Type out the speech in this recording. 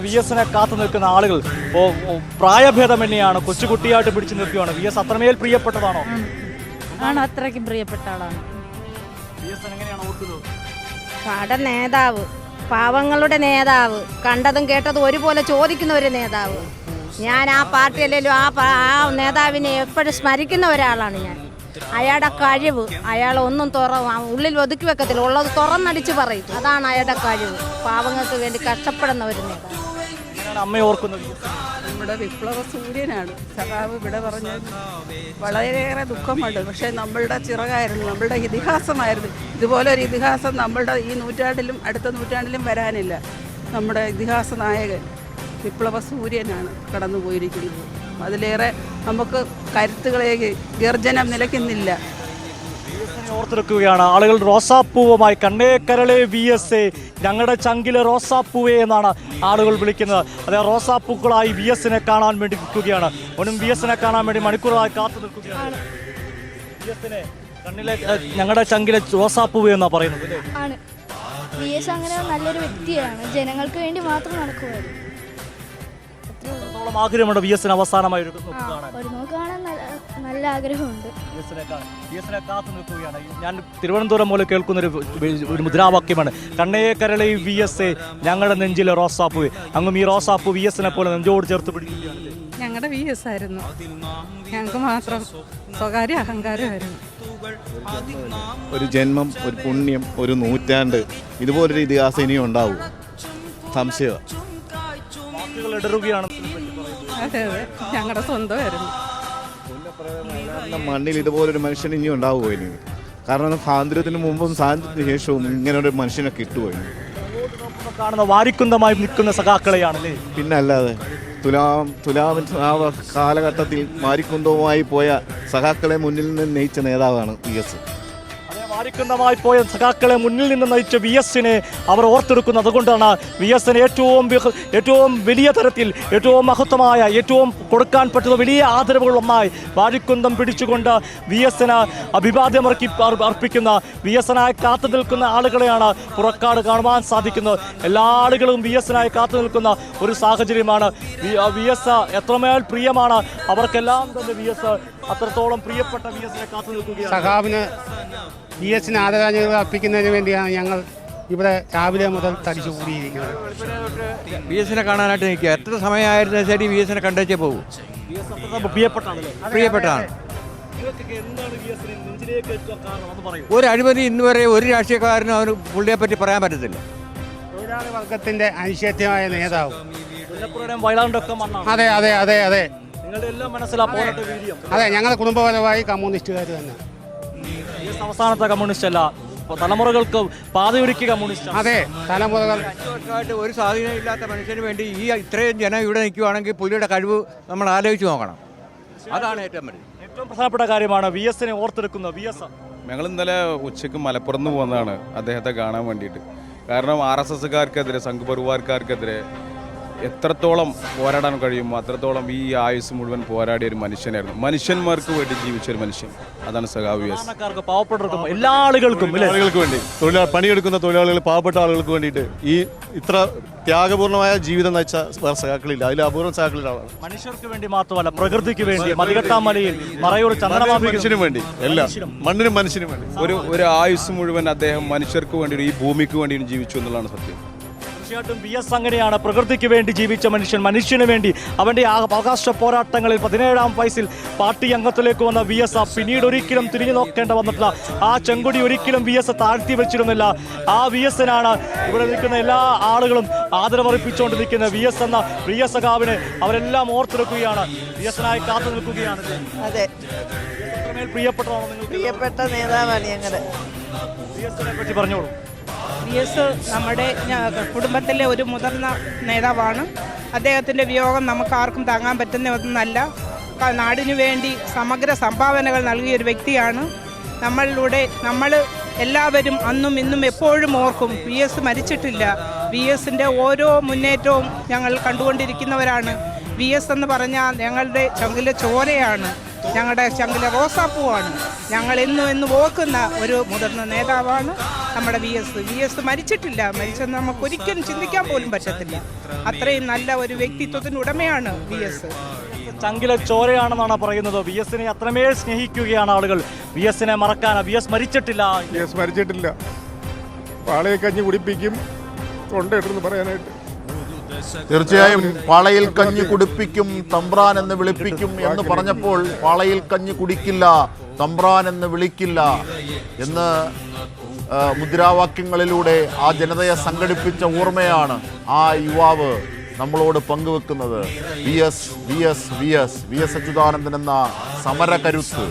V എസിനെ കാത്തു നിൽക്കുന്ന ആളുകൾ പ്രായഭേദമന്യാണ്, കൊച്ചുകുട്ടിയായിട്ട് പിടിച്ചു നിൽക്കുകയാണ്. വി എസ് അത്രമേൽ പ്രിയപ്പെട്ടതാണോ? ആണ്, അത്രയ്ക്കും പ്രിയപ്പെട്ട ആളാണ്. നേതാവ്, പാവങ്ങളുടെ നേതാവ്, കണ്ടതും കേട്ടതും ഒരുപോലെ ചോദിക്കുന്ന ഒരു നേതാവ്. ഞാൻ ആ പാർട്ടിയല്ലെങ്കിലും ആ നേതാവിനെ എപ്പോഴും സ്മരിക്കുന്ന ഒരാളാണ് ഞാൻ. അയാളുടെ കഴിവ്, അയാൾ ഒന്നും ഉള്ളിൽ ഒതുക്കി വെക്കത്തില്ല, ഉള്ളത് തുറന്നടിച്ച് പറയും. അതാണ് അയാളുടെ കഴിവ്. പാവങ്ങൾക്ക് വേണ്ടി കഷ്ടപ്പെടുന്ന ഒരു നേതാവ്. അമ്മയെ ഓർക്കുന്നത് നമ്മുടെ വിപ്ലവ സൂര്യനാണ് സഖാവ്. ഇവിടെ പറഞ്ഞത് വളരെയേറെ ദുഃഖമുണ്ട്. പക്ഷേ നമ്മളുടെ ചിറകായിരുന്നു, നമ്മളുടെ ഇതിഹാസമായിരുന്നു. ഇതുപോലെ ഒരു ഇതിഹാസം നമ്മളുടെ ഈ നൂറ്റാണ്ടിലും അടുത്ത നൂറ്റാണ്ടിലും വരാനില്ല. നമ്മുടെ ഇതിഹാസ നായകൻ വിപ്ലവ സൂര്യനാണ് കടന്നു പോയിരിക്കുന്നത്. അതിലേറെ നമുക്ക് കരുത്തുകളെ ഗർജനം നിലയ്ക്കുന്നില്ല. ഓർത്തെടുക്കുകയാണ് ആളുകൾ. റോസാപ്പൂവുമായി കണ്ണേ കരളെ വി എസ് എ, ഞങ്ങളുടെ ചങ്കിലെ റോസാപ്പൂവേ എന്നാണ് ആളുകൾ വിളിക്കുന്നത്. അതേ റോസാപ്പൂക്കളായി വി എസിനെ കാണാൻ വേണ്ടി നിൽക്കുകയാണ്. ഒന്നും വി എസിനെ കാണാൻ വേണ്ടി മണിക്കൂറായി കാത്തു നിൽക്കുകയാണ്. വി എസിനെ കണ്ണിലെ ഞങ്ങളുടെ ചങ്കിലെ റോസാപ്പൂവേ എന്നാണ് പറയുന്നത്. ആണ്. വി എസ് അങ്ങനെ നല്ലൊരു വ്യക്തിയാണ്, ജനങ്ങൾക്ക് വേണ്ടി മാത്രം നടക്കുമായിരുന്നു. ആഗ്രഹമുണ്ട് വി എസിന് അവസാനമായി ഒരു നോക്ക് കാണാൻ നല്ല ആഗ്രഹമുണ്ട്. വി എസിനെ കാത്തു നിൽക്കുകയാണ്. ഞാൻ തിരുവനന്തപുരം പോലെ കേൾക്കുന്ന ഒരു മുദ്രാവാക്യമാണ് കണ്ണേ കരളെ വി എസ് എ, ഞങ്ങളുടെ നെഞ്ചിലെ റോസാപ്പൂ. അങ്ങും ഈ റോസാപ്പൂ വി എസിനെ പോലെ നെഞ്ചോട് ചേർത്ത് പിടിക്കുകയാണ്. ഞങ്ങളുടെ വി എസ് ആയിരുന്നു, ഞങ്ങൾക്ക് മാത്രം സ്വകാര്യ അഹങ്കാരമായിരുന്നു. ഒരു ജന്മം, ഒരു പുണ്യം, ഒരു നൂറ്റാണ്ട്, ഇതുപോലൊരു ഇതിഹാസം ഇനിയും ഉണ്ടാവും. സംശയം ഇടറുകയാണ്. അതെ അതെ, ഞങ്ങളുടെ സ്വന്തമായിരുന്നു. മണ്ണിൽ ഇതുപോലൊരു മനുഷ്യൻ ഇനിയും ഉണ്ടാവുമോ ഇനി? കാരണം സ്വാതന്ത്ര്യത്തിന് മുമ്പും സ്വാതന്ത്ര്യത്തിന് ശേഷവും ഇങ്ങനെ ഒരു മനുഷ്യനെ കിട്ടുമോ ഇനി? കാണുന്ന വാരിക്കുന്തമായി നിൽക്കുന്ന സഖാക്കളെയാണല്ലേ. പിന്നല്ലാതെ തുലാമിൻ ആ കാലഘട്ടത്തിൽ വാരിക്കുന്തവുമായി പോയ സഖാക്കളെ മുന്നിൽ നിന്ന് നയിച്ച നേതാവാണ് വി എസ്. വാരിക്കുന്തമായി പോയ സഖാക്കളെ മുന്നിൽ നിന്ന് നയിച്ച വി എസിനെ അവർ ഓർത്തെടുക്കുന്നത്. അതുകൊണ്ടാണ് വി എസിന് ഏറ്റവും വലിയ തരത്തിൽ, ഏറ്റവും മഹത്വമായ, ഏറ്റവും കൊടുക്കാൻ പറ്റുന്ന വലിയ ആദരവുകളൊന്നായി വാരിക്കുന്തം പിടിച്ചുകൊണ്ട് വി എസിന് അഭിവാദ്യം അർപ്പിക്കുന്ന, വി എസിനായി കാത്തു നിൽക്കുന്ന ആളുകളെയാണ് പുറക്കാട് കാണുവാൻ സാധിക്കുന്നത്. എല്ലാ ആളുകളും വി എസിനായി കാത്തു നിൽക്കുന്ന ഒരു സാഹചര്യമാണ്. വി എസ് എത്രമേൽ പ്രിയമാണ് അവർക്കെല്ലാം തന്നെ. വി എസ് അത്രത്തോളം പ്രിയപ്പെട്ട വി എസിനെ കാത്തു നിൽക്കുകയാണ്. വി എസിന് ആദരാഞ്ജലികൾ അർപ്പിക്കുന്നതിന് വേണ്ടിയാണ് ഞങ്ങൾ ഇവിടെ രാവിലെ മുതൽ തടിച്ചു കൂടിയിരിക്കുന്നത്. വി എസിനെ കാണാനായിട്ട് നിൽക്കുക. എത്ര സമയമായിരുന്നു ശരി, വി എസിനെ കണ്ടേച്ചേ പോകും. പ്രിയപ്പെട്ടതാണ്. ഒരു അഴിമതി ഇന്ന് വരെ ഒരു രാഷ്ട്രീയക്കാരനും അവന് പുള്ളിയെ പറ്റി പറയാൻ പറ്റത്തില്ല. തൊഴിലാളി വർഗത്തിന്റെ അനിശ്ചിതമായ നേതാവ്. അതെ അതെ അതെ അതെ അതെ, ഞങ്ങൾ കുടുംബപരമായി കമ്മ്യൂണിസ്റ്റുകാർ തന്നെ. അവസാനത്തെ കമ്മ്യൂണിസ്റ്റ് അല്ല, തലമുറകൾക്ക് പാതയൊരുക്കിയ കമ്മ്യൂണിസ്റ്റ്. അതെ, തലമുറകൾ. ഒരു സ്വാധീനമില്ലാത്ത മനുഷ്യന് വേണ്ടി ഈ ഇത്രയും ജനം ഇവിടെ നിൽക്കുകയാണെങ്കിൽ പുള്ളിയുടെ കഴിവ് നമ്മൾ ആലോചിച്ച് നോക്കണം. അതാണ് ഏറ്റവും പ്രധാനപ്പെട്ട കാര്യമാണ് വി എസിനെ ഓർത്തെടുക്കുന്നത്. വി എസ് ഞങ്ങൾ ഇന്നലെ ഉച്ചയ്ക്ക് മലപ്പുറത്ത് പോകുന്നതാണ് അദ്ദേഹത്തെ കാണാൻ വേണ്ടിയിട്ട്. കാരണം RSSകാർക്കെതിരെ, സംഘപരിവാർക്കാർക്കെതിരെ എത്രത്തോളം പോരാടാൻ കഴിയുമോ അത്രത്തോളം ഈ ആയുസ് മുഴുവൻ പോരാടിയ ഒരു മനുഷ്യനായിരുന്നു. മനുഷ്യന്മാർക്ക് വേണ്ടി ജീവിച്ചൊരു മനുഷ്യൻ. അതാണ് സഖാവ് വി എസ്. പാവപ്പെട്ടവർക്കും എല്ലാ ആളുകൾക്ക് വേണ്ടി, പണിയെടുക്കുന്ന തൊഴിലാളികൾ, പാവപ്പെട്ട ആളുകൾക്ക് വേണ്ടിയിട്ട് ഈ ഇത്ര ത്യാഗപൂർണമായ ജീവിതം നയിച്ച സഖാക്കളില്ല. അതിൽ അപൂർവം സഖാക്കളിലാണ്. മനുഷ്യർക്ക് വേണ്ടി മാത്രമല്ല, പ്രകൃതിക്ക് വേണ്ടി, മതികെട്ടാമലയിൽ മറയൂർ ചന്ദ്രമാമയ്ക്കും വേണ്ടി, എല്ലാം മണ്ണിനും മനുഷ്യനും വേണ്ടി ഒരു ആയുസ് മുഴുവൻ അദ്ദേഹം മനുഷ്യർക്ക് വേണ്ടി, ഈ ഭൂമിക്ക് വേണ്ടിയും ജീവിച്ചു എന്നുള്ളതാണ് സത്യം. തീർച്ചയായിട്ടും വി എസ് അങ്ങനെയാണ്. പ്രകൃതിക്ക് വേണ്ടി ജീവിച്ച മനുഷ്യൻ, മനുഷ്യന് വേണ്ടി അവൻ്റെ അവകാശ പോരാട്ടങ്ങളിൽ 17-ാം വയസ്സിൽ പാർട്ടി അംഗത്തിലേക്ക് വന്ന വി എസ് പിന്നീട് ഒരിക്കലും തിരിഞ്ഞു നോക്കേണ്ട വന്നിട്ടില്ല. ആ ചെങ്കൊടി ഒരിക്കലും വി എസ് താഴ്ത്തി വെച്ചിരുന്നില്ല. ആ വി എസിനാണ് ഇവിടെ നിൽക്കുന്ന എല്ലാ ആളുകളും ആദരവർപ്പിച്ചുകൊണ്ട് നിൽക്കുന്ന വി എസ് എന്ന പ്രിയ സഖാവിനെ അവരെല്ലാം ഓർത്തെടുക്കുകയാണ്. വി എസിനായി കാത്തു നിൽക്കുകയാണ്. അതെ, പ്രിയപ്പെട്ടതാണോ നിങ്ങൾ? പ്രിയപ്പെട്ട നേതാവാണ് ഞങ്ങളുടെ. വി എസിനെ പറ്റി പറഞ്ഞോളൂ. വി എസ് നമ്മുടെ കുടുംബത്തിലെ ഒരു മുതിർന്ന നേതാവാണ്. അദ്ദേഹത്തിൻ്റെ വിയോഗം നമുക്ക് ആർക്കും താങ്ങാൻ പറ്റുന്ന ഒന്നല്ല. നാടിനു വേണ്ടി സമഗ്ര സംഭാവനകൾ നൽകിയൊരു വ്യക്തിയാണ്. നമ്മൾ എല്ലാവരും അന്നും ഇന്നും എപ്പോഴും ഓർക്കും. വി എസ് മരിച്ചിട്ടില്ല. വി എസിൻ്റെ ഓരോ മുന്നേറ്റവും ഞങ്ങൾ കണ്ടുകൊണ്ടിരിക്കുന്നവരാണ്. വി എസ് എന്ന് പറഞ്ഞാൽ ഞങ്ങളുടെ ചങ്കിലെ ചോരയാണ്, ഞങ്ങളുടെ ചങ്കിലെ റോസാപ്പൂവാണ്. ഞങ്ങൾ എന്നും ഓർക്കുന്ന ഒരു മുതിർന്ന നേതാവാണ്. നമ്മുടെ വി എസ് മരിച്ചിട്ടില്ല. മരിച്ചെന്ന് നമുക്ക് ഒരിക്കലും ചിന്തിക്കാൻ പോലും പറ്റത്തില്ല. അത്രയും നല്ല ഒരു വ്യക്തിത്വത്തിന് ഉടമയാണ് വി എസ്. ചങ്കിലെ ചോരയാണെന്നാണ് പറയുന്നത്. വി എസിനെ അത്രമേൽ സ്നേഹിക്കുകയാണ് ആളുകൾ. വി എസിനെ മറക്കാൻ, വി എസ് മരിച്ചിട്ടില്ല. പാളയെ കഞ്ഞി കുടിപ്പിക്കും കൊണ്ടിട്ടെന്ന് പറയാനായിട്ട്. തീർച്ചയായും പാളയിൽ കഞ്ഞി കുടിപ്പിക്കും, തമ്പ്രാൻ എന്ന് വിളിപ്പിക്കും എന്ന് പറഞ്ഞപ്പോൾ പാളയിൽ കഞ്ഞി കുടിക്കില്ല, തമ്പ്രാൻ എന്ന് വിളിക്കില്ല എന്ന് മുദ്രാവാക്യങ്ങളിലൂടെ ആ ജനതയെ സംഘടിപ്പിച്ച ഓർമ്മയാണ് ആ യുവാവ് നമ്മളോട് പങ്കുവെക്കുന്നത്. വി എസ് അച്യുതാനന്ദൻ എന്ന സമരകരുത്ത്.